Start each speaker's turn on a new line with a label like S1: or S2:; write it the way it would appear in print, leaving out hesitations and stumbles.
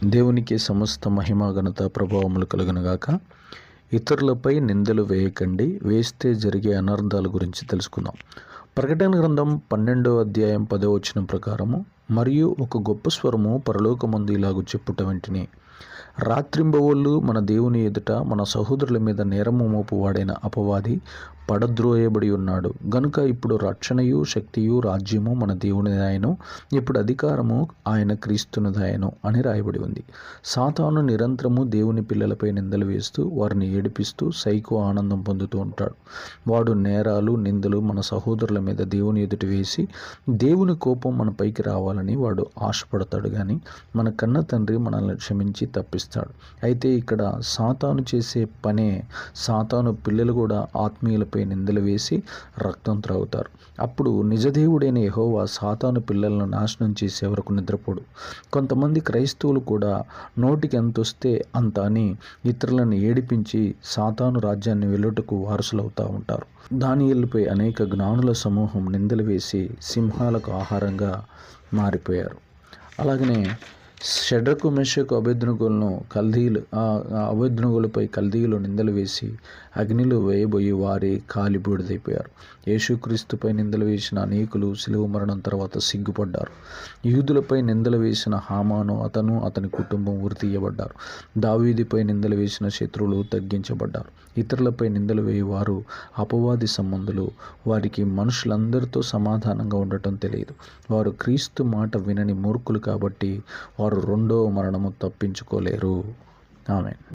S1: దేవునికి సమస్త మహిమ ఘనత ప్రభావములు కలుగునుగాక. ఇతరులపై నిందలు వేయకండి, వేస్తే జరిగే అనర్థాల గురించి తెలుసుకుందాం. ప్రకటన గ్రంథం 12వ అధ్యాయం 10వ వచనం ప్రకారము, మరియు ఒక గొప్ప స్వరము పరలోకమందు ఇలాగు చెప్పుట వింటిని, రాత్రింబవళ్ళు మన దేవుని ఎదుట మన సహోదరుల మీద నేరము మోపువాడైన అపవాది పడద్రోయబడి ఉన్నాడు గనుక ఇప్పుడు రక్షణయు శక్తియు రాజ్యము మన దేవునిదాయను, ఇప్పుడు అధికారము ఆయన క్రీస్తునిదాయను అని రాయబడి ఉంది. సాతాను నిరంతరము దేవుని పిల్లలపై నిందలు వేస్తూ వారిని ఏడిపిస్తూ సైకో ఆనందం పొందుతూ ఉంటాడు. వాడు నేరాలు నిందలు మన సహోదరుల మీద దేవుని ఎదుట వేసి దేవుని కోపం మన పైకి రావాలని వాడు ఆశపడతాడు. కానీ మన కన్న తండ్రి మనల్ని క్షమించి తప్పిస్తాడు. అయితే ఇక్కడ సాతాను చేసే పనే, సాతాను పిల్లలు కూడా ఆత్మీయులపై నిందలు వేసి రక్తం త్రాగుతారు. అప్పుడు నిజదేవుడైన యెహోవా సాతాను పిల్లలను నాశనం చేసే వరకు నిద్రపోడు. కొంతమంది క్రైస్తవులు కూడా నోటికి ఎంత వస్తే అంత అని ఇతరులను ఏడిపించి సాతాను రాజ్యాన్ని వెలుటకు వారసులవుతూ ఉంటారు. దానియేలుపై అనేక జ్ఞానుల సమూహం నిందలు వేసి సింహాలకు ఆహారంగా మారిపోయారు. అలాగనే షడ్రకు మెషకు అబేద్నెగోలను అబేద్నెగోలపై కల్దీయులు నిందలు వేసి అగ్నిలో వేయబోయి వారి కాలి బూడిదైపోయారు. యేసుక్రీస్తుపై నిందలు వేసిన అనేకులు శిలువ మరణం తర్వాత సిగ్గుపడ్డారు. యూదులపై నిందలు వేసిన హామాను అతని కుటుంబం ఉరితీయబడ్డారు. దావీదుపై నిందలు వేసిన శత్రువులు తగ్గించబడ్డారు. ఇతరులపై నిందలు వేయవారు అపవాది సంబంధులు. వారికి మనుషులందరితో సమాధానంగా ఉండటం తెలియదు. వారు క్రీస్తు మాట వినని మూర్ఖులు కాబట్టి వారు రెండవ మరణము తప్పించుకోలేరు. ఆమేన్.